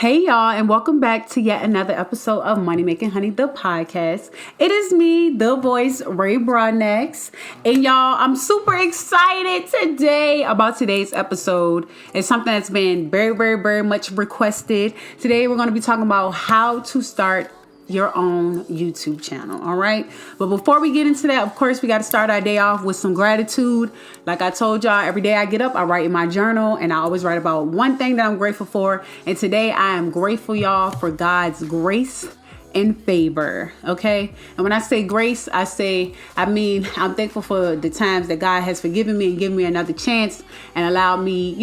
Hey y'all, and welcome back to yet another episode of Money Making Honey, the podcast. It is me, the voice, Ray Broadnax. And y'all, I'm super excited today about today's episode. It's something that's been very, very, very much requested. Today, we're going to be talking about how to start your own YouTube channel. All right. But before we get into that, of course, we got to start our day off with some gratitude. Like I told y'all, every day I get up, I write in my journal, and I always write about one thing that I'm grateful for. And today I am grateful, y'all, for God's grace and favor. Okay. And when I say grace, I'm thankful for the times that God has forgiven me and given me another chance and allowed me,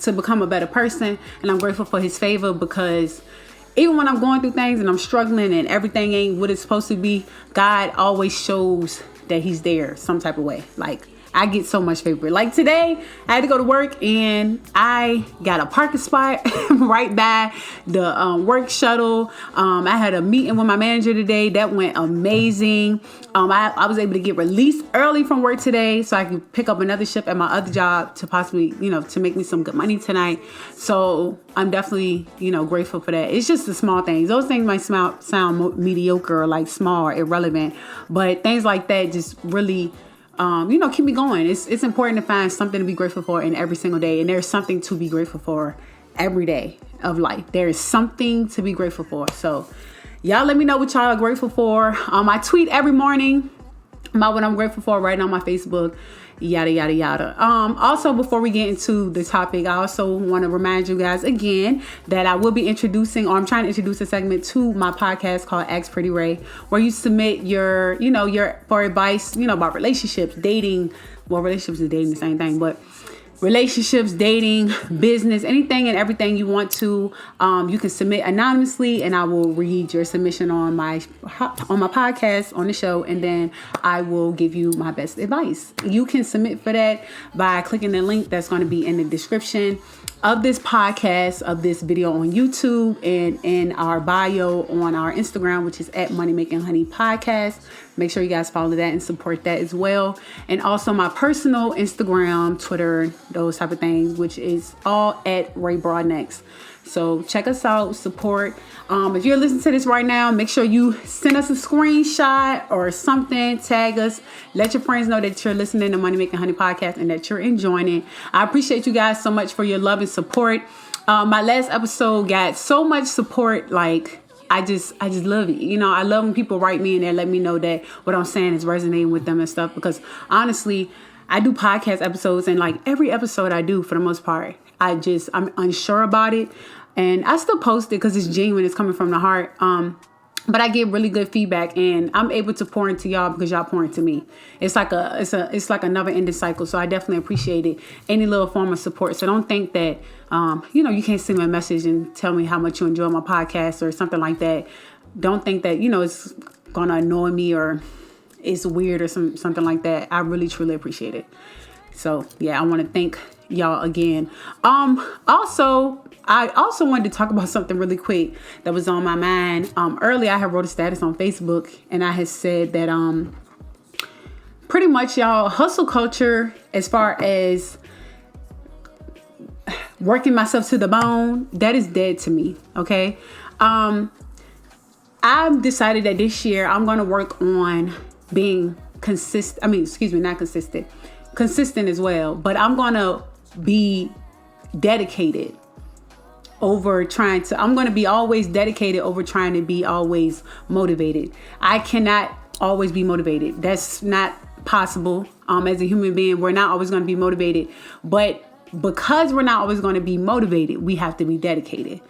to become a better person. And I'm grateful for his favor because even when I'm going through things and I'm struggling and everything ain't what it's supposed to be, God always shows that he's there some type of way. Like, I get so much favor. Like today, I had to go to work and I got a parking spot right by the work shuttle. I had a meeting with my manager today. That went amazing. I was able to get released early from work today so I could pick up another shift at my other job to possibly, to make me some good money tonight. So I'm definitely, grateful for that. It's just the small things. Those things might sound mediocre or like small or irrelevant, but things like that just really keep me going. It's important to find something to be grateful for in every single day. And there's something to be grateful for every day of life. There is something to be grateful for. So y'all let me know what y'all are grateful for. I tweet every morning about what I'm grateful for right on my Facebook, yada, yada, yada. Also, before we get into the topic, I also want to remind you guys again that I will be I'm trying to introduce a segment to my podcast called Ask PrettyRai, where you submit your for advice, about relationships, dating. Well, relationships and dating the same thing, but relationships, dating, business, anything and everything you want to, you can submit anonymously, and I will read your submission on my podcast, on the show, and then I will give you my best advice. You can submit for that by clicking the link that's going to be in the description of this podcast, of this video on YouTube, and in our bio on our Instagram, which is at MoneyMakingHoney Podcast. Make sure you guys follow that and support that as well. And also my personal Instagram, Twitter, those type of things, which is all at Ray Broadnax. So check us out, support. If you're listening to this right now, make sure you send us a screenshot or something, tag us, let your friends know that you're listening to Money Making Honey Podcast and that you're enjoying it. I appreciate you guys so much for your love and support. My last episode got so much support, like I just love it. I love when people write me and they let me know that what I'm saying is resonating with them and stuff, because honestly, I do podcast episodes, and like every episode I do, for the most part, I'm unsure about it, and I still post it because it's genuine, it's coming from the heart. But I get really good feedback, and I'm able to pour into y'all because y'all pour into me. It's like a never ending cycle. So I definitely appreciate it. Any little form of support. So don't think that, you can't send me a message and tell me how much you enjoy my podcast or something like that. Don't think that, it's going to annoy me or it's weird or something like that. I really, truly appreciate it. So yeah, I want to thank y'all again. I also wanted to talk about something really quick that was on my mind. Earlier, I had wrote a status on Facebook, and I had said that pretty much, y'all, hustle culture, as far as working myself to the bone, that is dead to me. Okay, I've decided that this year I'm going to work on being consistent. Not consistent, consistent as well. But I'm going to be dedicated over I'm going to be always dedicated over trying to be always motivated. I cannot always be motivated. That's not possible. As a human being, we're not always going to be motivated, but because we're not always going to be motivated, we have to be dedicated.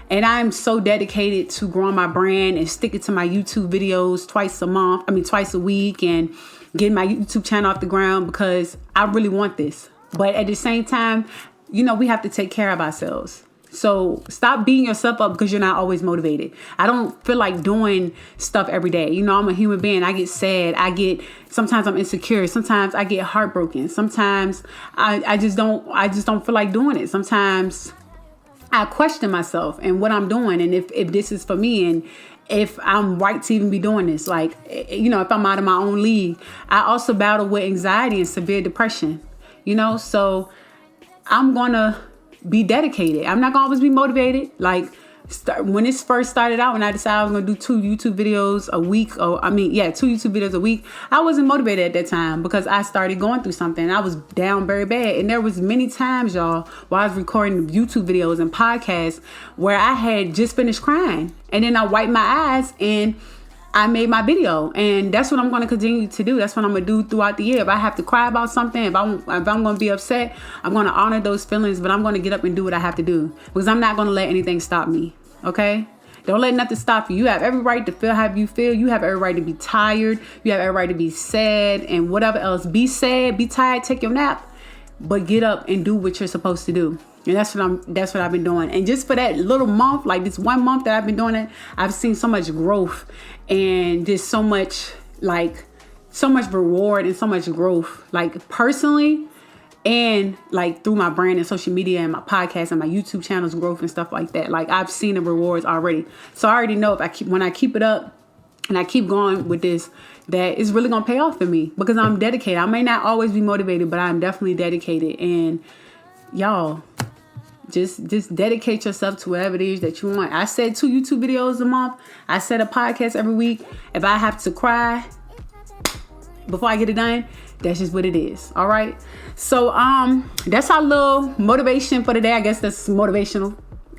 And I'm so dedicated to growing my brand and sticking to my YouTube videos twice a week, and getting my YouTube channel off the ground because I really want this. But at the same time, we have to take care of ourselves. So stop beating yourself up because you're not always motivated. I don't feel like doing stuff every day. I'm a human being. I get sad. Sometimes I'm insecure. Sometimes I get heartbroken. Sometimes I just don't feel like doing it. Sometimes I question myself and what I'm doing, and if this is for me, and if I'm right to even be doing this. Like, if I'm out of my own league. I also battle with anxiety and severe depression, so I'm going to be dedicated. I'm not going to always be motivated. Like, when this first started out, when I decided I was going to do 2 YouTube videos a week, 2 YouTube videos a week, I wasn't motivated at that time because I started going through something. I was down very bad. And there was many times, y'all, while I was recording YouTube videos and podcasts where I had just finished crying. And then I wiped my eyes and I made my video, and that's what I'm going to continue to do. That's what I'm going to do throughout the year. If I have to cry about something, if I'm going to be upset, I'm going to honor those feelings, but I'm going to get up and do what I have to do because I'm not going to let anything stop me. Okay? Don't let nothing stop you. You have every right to feel how you feel. You have every right to be tired. You have every right to be sad and whatever else. Be sad, be tired, take your nap, but get up and do what you're supposed to do. And that's what I've been doing. And just for that little month, like this 1 month that I've been doing it, I've seen so much growth and just so much reward and so much growth, like personally and like through my brand and social media and my podcast and my YouTube channel's growth and stuff like that. Like I've seen the rewards already. So I already know when I keep it up and I keep going with this, that it's really going to pay off for me because I'm dedicated. I may not always be motivated, but I'm definitely dedicated. And y'all, just dedicate yourself to whatever it is that you want. I said 2 YouTube videos a month. I said a podcast every week. If I have to cry before I get it done, that's just what it is. All right. So that's our little motivation for today. I guess that's motivational.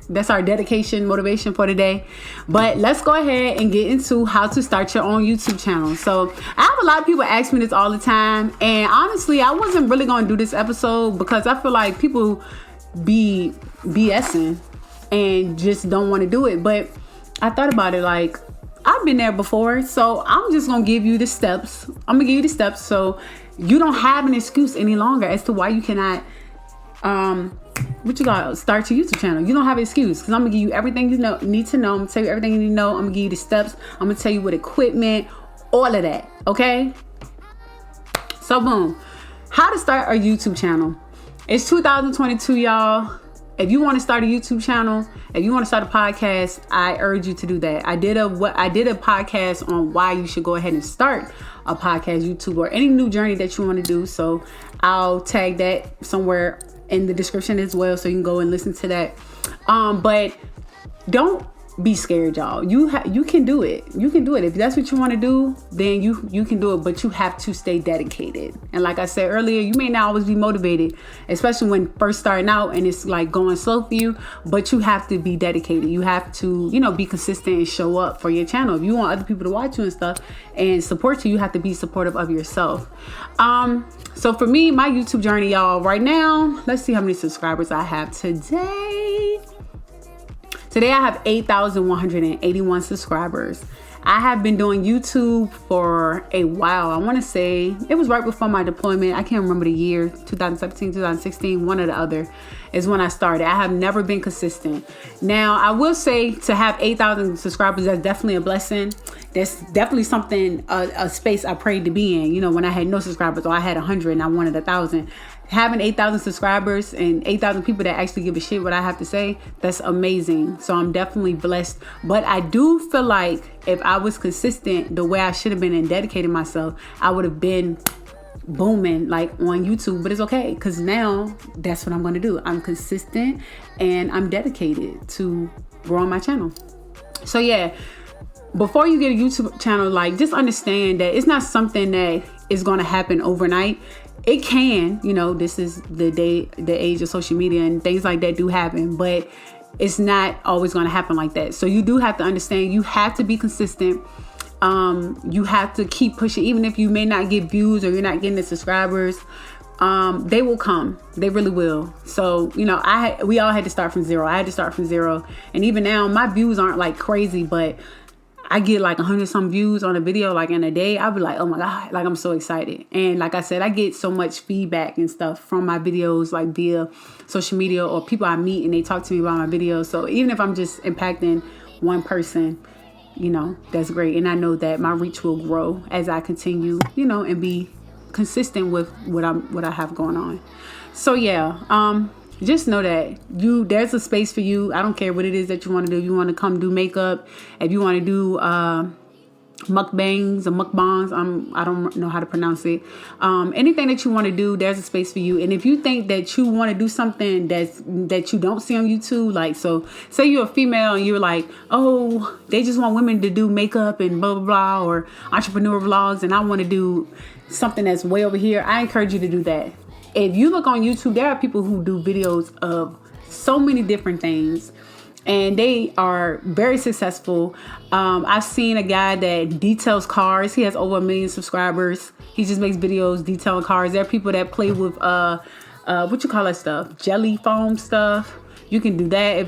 That's our dedication motivation for today. But let's go ahead and get into how to start your own YouTube channel. So I have a lot of people ask me this all the time. And honestly, I wasn't really going to do this episode because I feel like people be BSing and just don't want to do it. But I thought about it, like I've been there before, so I'm just gonna give you the steps. So you don't have an excuse any longer as to why you cannot start your YouTube channel. You don't have an excuse because I'm gonna give you everything you need to know. I'm gonna tell you everything you need to know. I'm gonna give you the steps. I'm gonna tell you what equipment, all of that. Okay, so boom, how to start a YouTube channel. It's 2022, y'all. If you want to start a YouTube channel, if you want to start a podcast, I urge you to do that. I did a podcast on why you should go ahead and start a podcast, YouTube, or any new journey that you want to do. So I'll tag that somewhere in the description as well, so you can go and listen to that. But don't be scared, y'all. You can do it. You can do it. If that's what you want to do, then you can do it, but you have to stay dedicated. And like I said earlier, you may not always be motivated, especially when first starting out and it's like going slow for you, but you have to be dedicated. You have to, be consistent and show up for your channel. If you want other people to watch you and stuff and support you, you have to be supportive of yourself. So for me, my YouTube journey, y'all, right now, let's see how many subscribers I have today. Today I have 8,181 subscribers. I have been doing YouTube for a while. I want to say it was right before my deployment. I can't remember the year, 2017, 2016, one or the other is when I started. I have never been consistent. Now, I will say to have 8,000 subscribers, that's definitely a blessing. That's definitely something, a space I prayed to be in. When I had no subscribers or I had 100 and I wanted 1,000. Having 8,000 subscribers and 8,000 people that actually give a shit what I have to say, that's amazing. So I'm definitely blessed. But I do feel like if I was consistent the way I should have been and dedicated myself, I would have been booming like on YouTube. But it's okay, because now that's what I'm going to do. I'm consistent and I'm dedicated to growing my channel. So yeah, before you get a YouTube channel, like just understand that it's not something that is going to happen overnight. It can, this is the age of social media and things like that do happen, but it's not always going to happen like that. So you do have to understand, you have to be consistent. You have to keep pushing, even if you may not get views or you're not getting the subscribers, they will come. They really will. So, we all had to start from zero. I had to start from zero. And even now my views aren't like crazy, but I get like 100 some views on a video like in a day. I'll be like, oh my God, like I'm so excited. And like I said, I get so much feedback and stuff from my videos, like via social media or people I meet and they talk to me about my videos. So even if I'm just impacting one person, that's great. And I know that my reach will grow as I continue, and be consistent with what I have going on. So yeah, just know that there's a space for you. I don't care what it is that you want to do. If you want to come do makeup, if you want to do mukbangs or mukbangs. I don't know how to pronounce it. Anything that you want to do, there's a space for you. And if you think that you want to do something that you don't see on YouTube, like, so say you're a female and you're like, oh, they just want women to do makeup and blah, blah, blah, or entrepreneur vlogs, and I want to do something that's way over here, I encourage you to do that. If you look on YouTube, there are people who do videos of so many different things, and they are very successful. I've seen a guy that details cars. He has over 1 million subscribers. He just makes videos detailing cars. There are people that play with what you call that stuff? Jelly foam stuff. You can do that.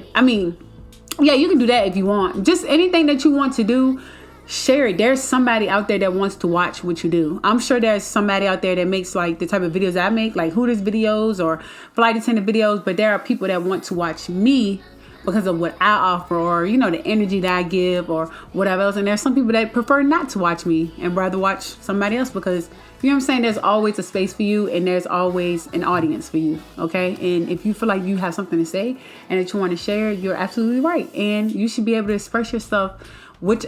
Yeah, you can do that if you want. Just anything that you want to do, share it. There's somebody out there that wants to watch what you do. I'm sure there's somebody out there that makes like the type of videos I make, like Hooters videos or flight attendant videos. But there are people that want to watch me because of what I offer, or, you know, the energy that I give, or whatever else. And there's some people that prefer not to watch me and rather watch somebody else, because, you know what I'm saying, there's always a space for you and there's always an audience for you, okay? And if you feel like you have something to say and that you want to share, you're absolutely right. And you should be able to express yourself with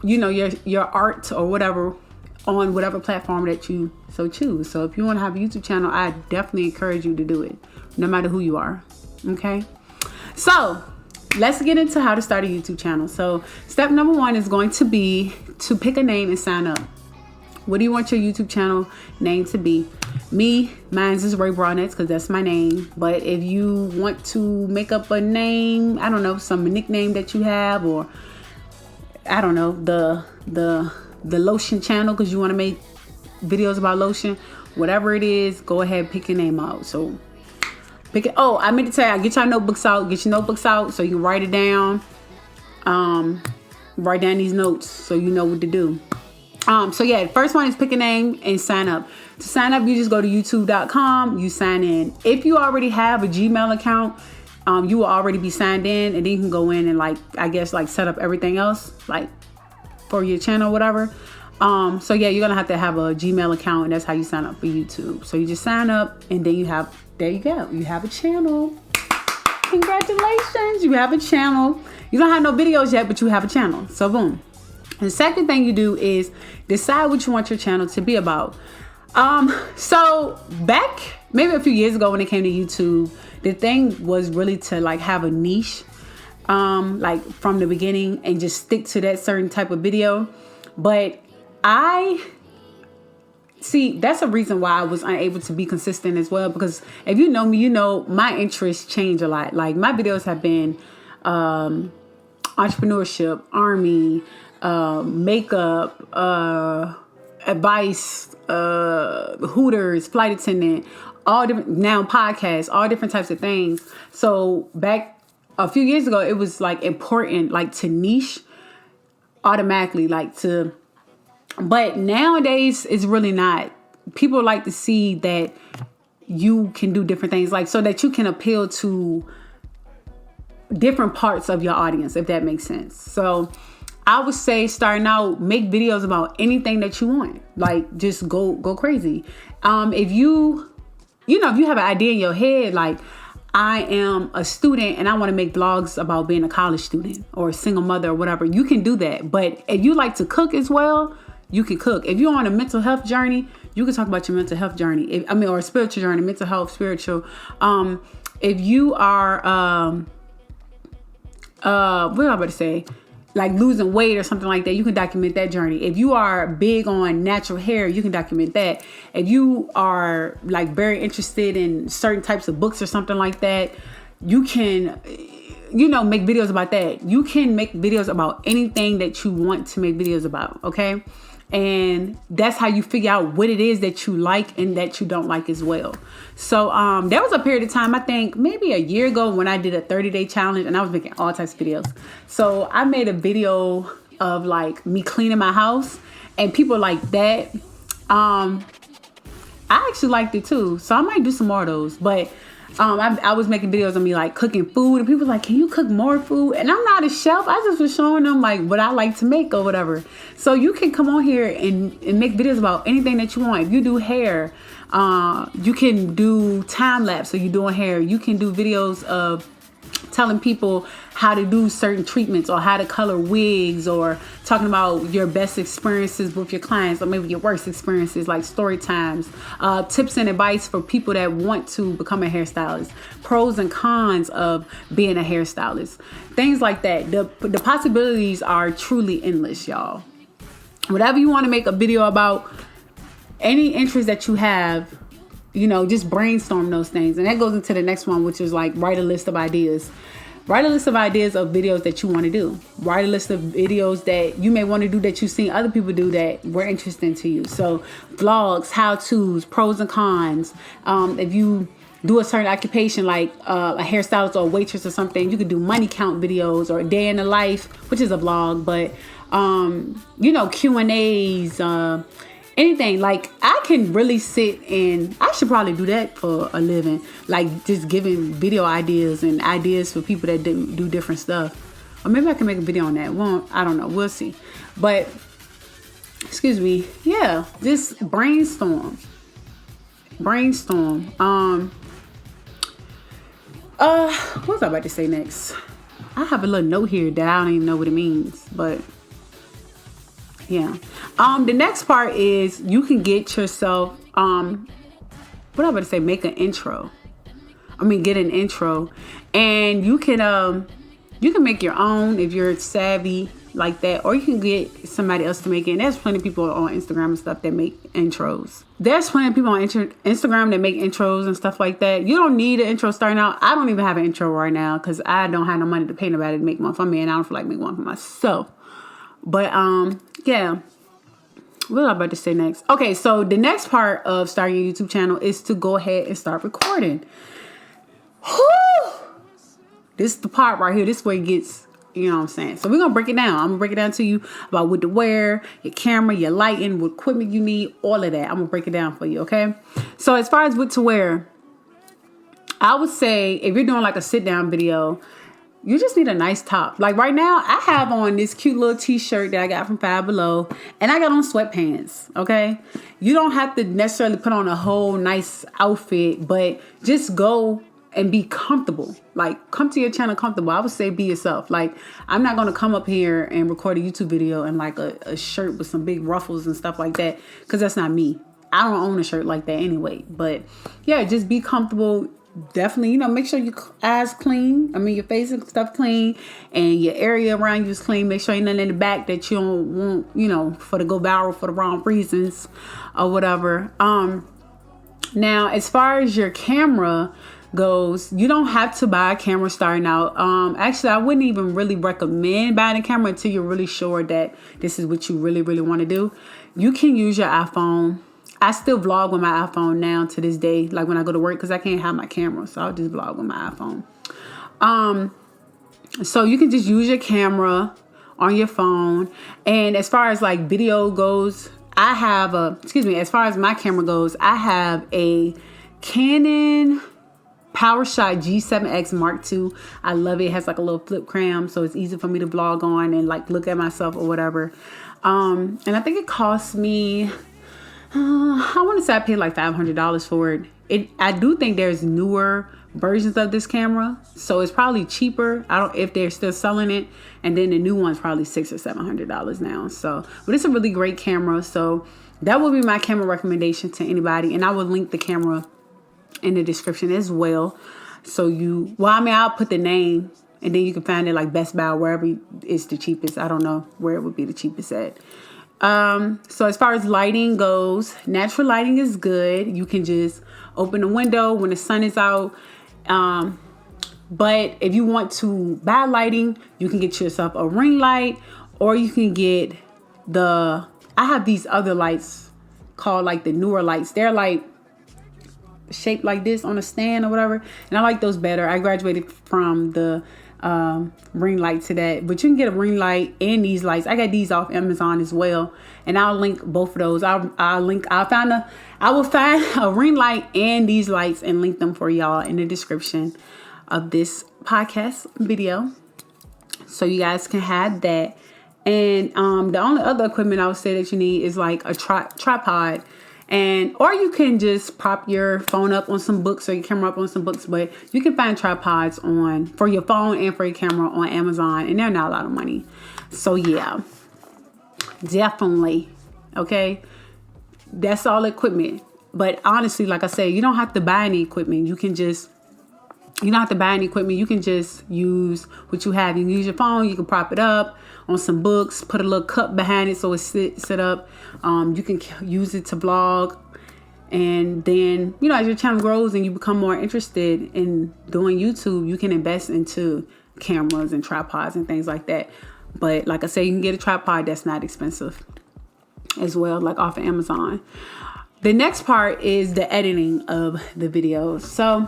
you know, your art or whatever on whatever platform that you so choose. So if you want to have a YouTube channel, I definitely encourage you to do it, no matter who you are, okay? So let's get into how to start a YouTube channel. So step number 1 is going to be to pick a name and sign up. What do you want your YouTube channel name to be? Mine is Ray Broadnax, because that's my name. But if you want to make up a name, I don't know, some nickname that you have, or I don't know, the lotion channel, because you want to make videos about lotion, whatever it is, go ahead, pick your name out. So pick it. Oh, I meant to tell you, get your notebooks out so you can write it down. Write down these notes so you know what to do. So yeah, the first one is pick a name and sign up. To sign up, you just go to youtube.com, you sign in. If you already have a Gmail account, you will already be signed in, and then you can go in and like set up everything else, like for your channel, whatever. So yeah, you're gonna have to have a Gmail account, and that's how you sign up for YouTube. So you just sign up, and then there you go. You have a channel. Congratulations, you have a channel. You don't have no videos yet, but you have a channel. So boom. The second thing you do is decide what you want your channel to be about. So back maybe a few years ago when it came to YouTube, the thing was really to like have a niche, like from the beginning, and just stick to that certain type of video. But that's a reason why I was unable to be consistent as well, because if you know me, you know my interests change a lot. Like my videos have been entrepreneurship, army, makeup, advice, Hooters, flight attendant, all different, now podcasts, all different types of things. So back a few years ago, it was like important, like to niche automatically, but nowadays it's really not. People like to see that you can do different things, like so that you can appeal to different parts of your audience, if that makes sense. So I would say starting out, make videos about anything that you want. Like just go crazy. If you have an idea in your head, like I am a student and I want to make vlogs about being a college student or a single mother or whatever, you can do that. But if you like to cook as well, you can cook. If you're on a mental health journey, you can talk about your mental health journey. Or a spiritual journey, mental health, spiritual. If you are, what am I about to say? Like losing weight or something like that, you can document that journey. If you are big on natural hair, you can document that. If you are like very interested in certain types of books or something like that, you can, make videos about that. You can make videos about anything that you want to make videos about, okay? And that's how you figure out what it is that you like and that you don't like as well. So there was a period of time, I think maybe a year ago, when I did a 30-day challenge, and I was making all types of videos. So I made a video of like me cleaning my house, and people like that. I actually liked it too. So I might do some more of those. But I was making videos of me like cooking food, and people were like, can you cook more food? And I'm not a chef. I just was showing them like what I like to make or whatever. So you can come on here and make videos about anything that you want. If you do hair, you can do time lapse. So you're doing hair. You can do videos of telling people how to do certain treatments or how to color wigs, or talking about your best experiences with your clients, or maybe your worst experiences, like story times, tips and advice for people that want to become a hairstylist, pros and cons of being a hairstylist, things like that. The possibilities are truly endless, y'all. Whatever you want to make a video about, any interest that you have, just brainstorm those things. And that goes into the next one, which is like write a list of ideas. Write a list of ideas of videos that you want to do. Write a list of videos that you may want to do that you've seen other people do that were interesting to you. So vlogs, how-tos, pros and cons. If you do a certain occupation like a hairstylist or a waitress or something, you could do money count videos, or a day in the life, which is a vlog, but Q&As, anything. Like, I can really sit and I should probably do that for a living, like just giving video ideas and ideas for people that do different stuff. Or maybe I can make a video on that. Well, I don't know, we'll see. But excuse me, yeah, just brainstorm. What was I about to say next? I have a little note here that I don't even know what it means, but yeah. The next part is you can get yourself, what I'm about to say, make an intro. Get an intro, and you can make your own if you're savvy like that, or you can get somebody else to make it. And there's plenty of people on Instagram and stuff that make intros. There's plenty of people on Instagram that make intros and stuff like that. You don't need an intro starting out. I don't even have an intro right now because I don't have no money to pay nobody to make one for me, and I don't feel like making one for myself. But yeah. What was I about to say next? Okay, so the next part of starting your YouTube channel is to go ahead and start recording. Whew! This is the part right here. This is where it gets, you know what I'm saying? So we're going to break it down. I'm going to break it down to you about what to wear, your camera, your lighting, what equipment you need, all of that. I'm going to break it down for you, okay? So as far as what to wear, I would say if you're doing like a sit-down video, you just need a nice top. Like right now, I have on this cute little t-shirt that I got from Five Below, and I got on sweatpants, okay? You don't have to necessarily put on a whole nice outfit, but just go and be comfortable. Like, come to your channel comfortable. I would say be yourself. Like, I'm not going to come up here and record a YouTube video in like a shirt with some big ruffles and stuff like that, because that's not me. I don't own a shirt like that anyway. But yeah, just be comfortable. Definitely, make sure your eyes clean. Your face and stuff clean, and your area around you is clean. Make sure ain't nothing in the back that you don't want, for to go viral for the wrong reasons or whatever. Now, as far as your camera goes, you don't have to buy a camera starting out. Actually, I wouldn't even really recommend buying a camera until you're really sure that this is what you really, really want to do. You can use your iPhone. I still vlog with my iPhone now to this day, like when I go to work, because I can't have my camera, so I'll just vlog with my iPhone. So you can just use your camera on your phone. And as far as like video goes, as far as my camera goes, I have a Canon PowerShot G7X Mark II. I love it. It has like a little flip cam, so it's easy for me to vlog on and like look at myself or whatever. And I think it cost me, I want to say I paid like $500 for it. I do think there's newer versions of this camera, so it's probably cheaper. I don't if they're still selling it, and then the new one's probably $600 or $700 now. So, but it's a really great camera. So that would be my camera recommendation to anybody, and I will link the camera in the description as well. So I'll put the name, and then you can find it like Best Buy, wherever it's the cheapest. I don't know where it would be the cheapest at. So as far as lighting goes, natural lighting is good. You can just open the window when the sun is out. But if you want to buy lighting, you can get yourself a ring light, or you can get I have these other lights called like the newer lights. They're like shaped like this on a stand or whatever. And I like those better. I graduated from the ring light to that, but you can get a ring light and these lights. I got these off Amazon as well, and I'll link both of those. I will find a ring light and these lights and link them for y'all in the description of this podcast video, so you guys can have that. And the only other equipment I would say that you need is like a tripod. or you can just prop your phone up on some books or your camera up on some books. But you can find tripods for your phone and for your camera on Amazon, and they're not a lot of money. So yeah, definitely. Okay, that's all equipment. But honestly, like I said, you don't have to buy any equipment. You don't have to buy any equipment. You can just use what you have. You can use your phone. You can prop it up on some books. Put a little cup behind it so it sit up. You can use it to vlog. And then, as your channel grows and you become more interested in doing YouTube, you can invest into cameras and tripods and things like that. But like I say, you can get a tripod that's not expensive as well, like off of Amazon. The next part is the editing of the videos. So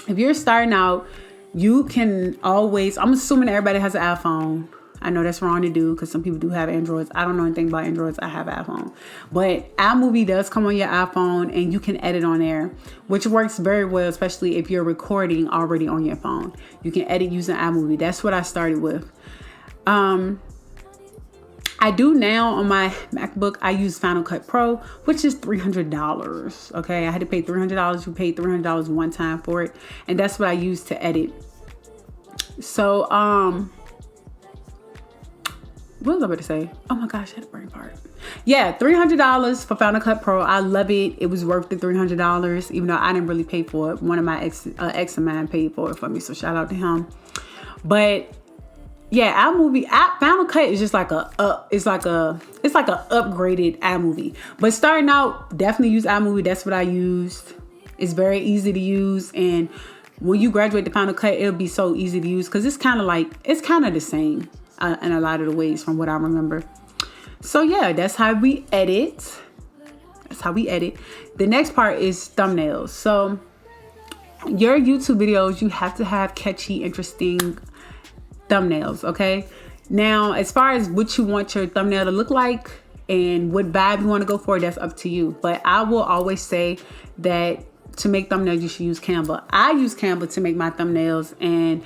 if you're starting out, you can always, I'm assuming everybody has an iPhone. I know that's wrong to do because some people do have Androids. I don't know anything about Androids. I have an iPhone. But iMovie does come on your iPhone and you can edit on there, which works very well, especially if you're recording already on your phone. You can edit using iMovie. That's what I started with. I do now on my MacBook. I use Final Cut Pro, which is $300. Okay, I had to pay $300. You paid $300 one time for it, and that's what I use to edit. So, what was I about to say? Oh my gosh, I had a brain fart. Yeah, $300 for Final Cut Pro. I love it. It was worth the $300, even though I didn't really pay for it. One of my ex of mine paid for it for me, so shout out to him. But yeah, Final Cut is just like it's like a upgraded iMovie. But starting out, definitely use iMovie. That's what I used. It's very easy to use, and when you graduate to Final Cut, it'll be so easy to use because it's kind of the same in a lot of the ways from what I remember. So yeah, that's how we edit. The next part is thumbnails. So your YouTube videos, you have to have catchy, interesting thumbnails. Okay, now as far as what you want your thumbnail to look like and what vibe you want to go for, that's up to you. But I will always say that to make thumbnails, you should use Canva. I use Canva to make my thumbnails, and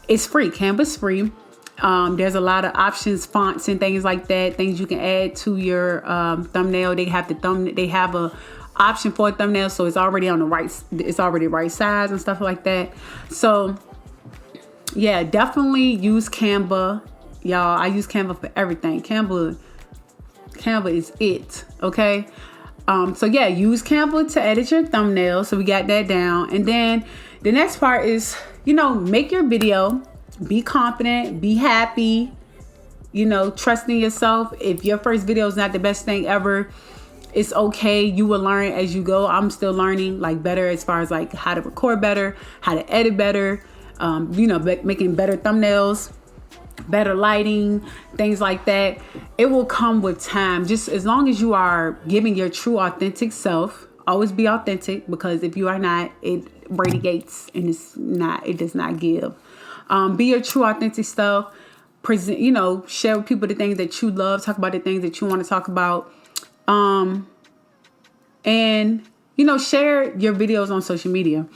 it's free. Canva's free. There's a lot of options, fonts and things like that, things you can add to your thumbnail. They have a option for a thumbnail, so it's already right size and stuff like that. So yeah, definitely use Canva, y'all. I use Canva for everything. Canva is it. Okay. So yeah, use Canva to edit your thumbnail. So we got that down. And then the next part is, make your video, be confident, be happy, trust in yourself. If your first video is not the best thing ever, it's okay. You will learn as you go. I'm still learning better as far as how to record better, how to edit better, making better thumbnails, better lighting, things like that. It will come with time. Just as long as you are giving your true, authentic self. Always be authentic, because if you are not, it radiates and it does not give. Be your true, authentic self. Present, share with people the things that you love. Talk about the things that you want to talk about. And share your videos on social media,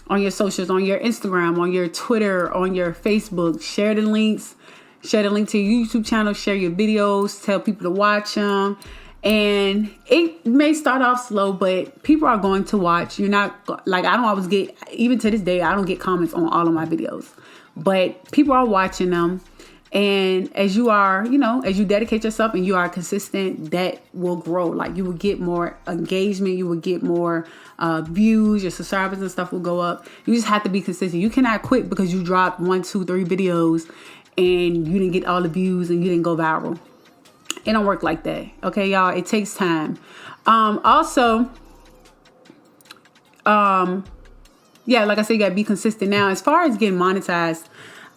on your socials, on your Instagram, on your Twitter, on your Facebook. Share the links. Share the link to your YouTube channel. Share your videos. Tell people to watch them. And it may start off slow, but people are going to watch. You're not I don't always get, even to this day, I don't get comments on all of my videos, but people are watching them. And as you are, as you dedicate yourself and you are consistent, that will grow. You will get more engagement. You will get more views. Your subscribers and stuff will go up. You just have to be consistent. You cannot quit because you dropped 1, 2, 3 videos and you didn't get all the views and you didn't go viral. It don't work like that. Okay, y'all. It takes time. Also, like I said, you gotta be consistent. Now, as far as getting monetized,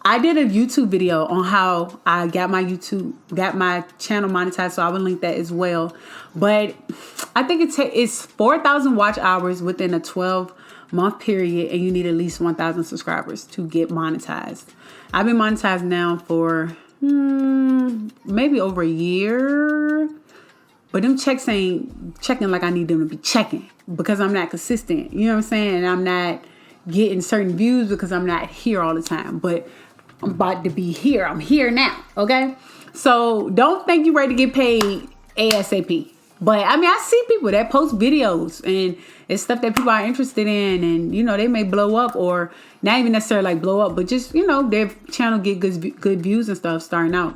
I did a YouTube video on how I got my channel monetized, so I will link that as well. But I think it's 4,000 watch hours within a 12-month period, and you need at least 1,000 subscribers to get monetized. I've been monetized now for maybe over a year, but them checks ain't checking like I need them to be checking, because I'm not consistent. You know what I'm saying? And I'm not getting certain views because I'm not here all the time. But I'm about to be here. I'm here now. Okay. So don't think you're ready to get paid ASAP. But I mean, I see people that post videos and it's stuff that people are interested in, and you know, they may blow up, or not even necessarily like blow up, but just, you know, their channel get good views and stuff starting out.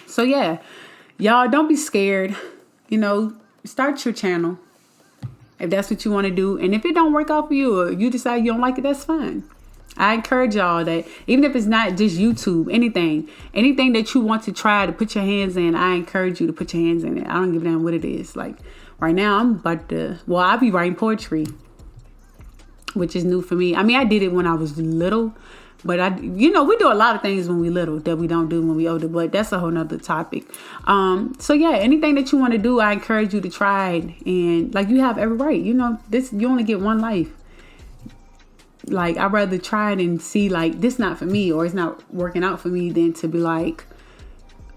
So yeah, y'all don't be scared. You know, start your channel if that's what you want to do. And if it don't work out for you, or you decide you don't like it, that's fine. I encourage y'all that even if it's not just YouTube, anything that you want to try to put your hands in, I encourage you to put your hands in it. I don't give a damn what it is. Like right now, I'll be writing poetry, which is new for me. I mean, I did it when I was little, but we do a lot of things when we little that we don't do when we older, but that's a whole nother topic. So yeah, anything that you want to do, I encourage you to try it. And like, you have every right, you only get one life. Like, I'd rather try it and see like, this not for me, or it's not working out for me, than to be like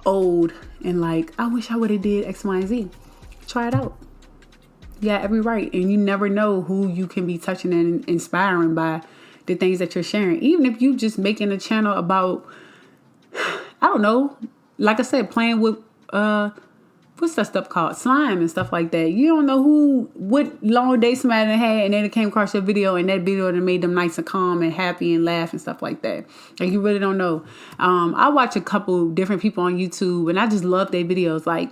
old and like, I wish I would have did X, Y, and Z. Try it out. Yeah, every right. And you never know who you can be touching and inspiring by the things that you're sharing. Even if you just making a channel about, I don't know, like I said, playing with what's that stuff called? Slime and stuff like that. You don't know what long day somebody had, and then it came across your video, and that video that made them nice and calm and happy and laugh and stuff like that. Like, you really don't know. I watch a couple different people on YouTube, and I just love their videos. Like,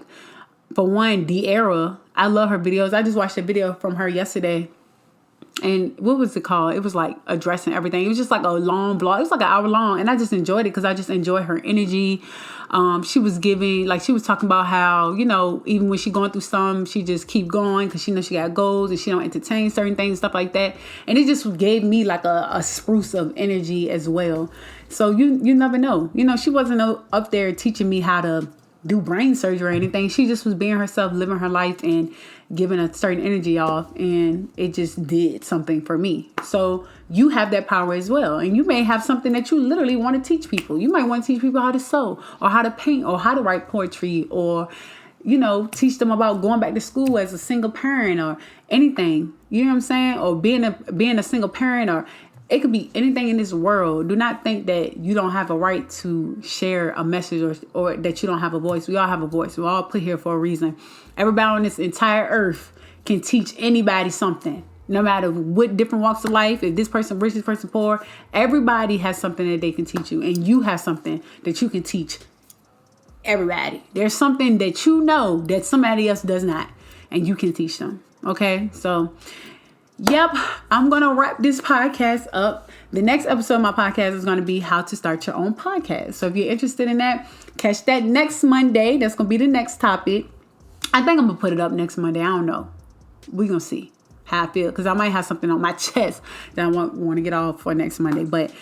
for one, D'Era, I love her videos. I just watched a video from her yesterday. And what was it called? It was like addressing everything. It was just like a long blog. It was like an hour long. And I just enjoyed it because I just enjoy her energy. She was talking about how, even when she going through some, she just keep going because she knows she got goals and she don't entertain certain things and stuff like that. And it just gave me like a spruce of energy as well. So you never know. She wasn't up there teaching me how to do brain surgery or anything. She just was being herself, living her life, and giving a certain energy off, and it just did something for me. So you have that power as well, and you may have something that you literally want to teach people. You might want to teach people how to sew, or how to paint, or how to write poetry, or teach them about going back to school as a single parent, or anything. You know what I'm saying? Or being a single parent, or it could be anything in this world. Do not think that you don't have a right to share a message, or that you don't have a voice. We all have a voice. We're all put here for a reason. Everybody on this entire earth can teach anybody something, no matter what different walks of life. If this person rich, this person poor, everybody has something that they can teach you. And you have something that you can teach everybody. There's something that that somebody else does not, and you can teach them. Okay? So, yep, I'm going to wrap this podcast up. The next episode of my podcast is going to be how to start your own podcast. So if you're interested in that, catch that next Monday. That's going to be the next topic. I think I'm going to put it up next Monday. I don't know. We're going to see how I feel, because I might have something on my chest that I want to get off for next Monday. But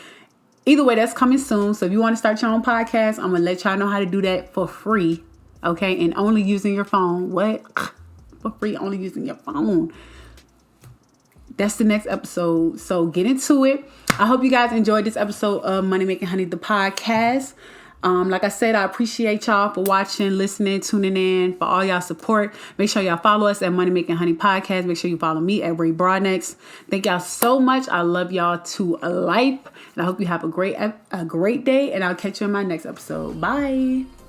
either way, that's coming soon. So if you want to start your own podcast, I'm going to let y'all know how to do that for free. Okay? And only using your phone. What? For free, only using your phone. That's the next episode. So get into it. I hope you guys enjoyed this episode of Money Making Honey, the podcast. Like I said, I appreciate y'all for watching, listening, tuning in, for all y'all support. Make sure y'all follow us at Money Making Honey Podcast. Make sure you follow me at Broadnax. Thank y'all so much. I love y'all to life. And I hope you have a great day. And I'll catch you in my next episode. Bye.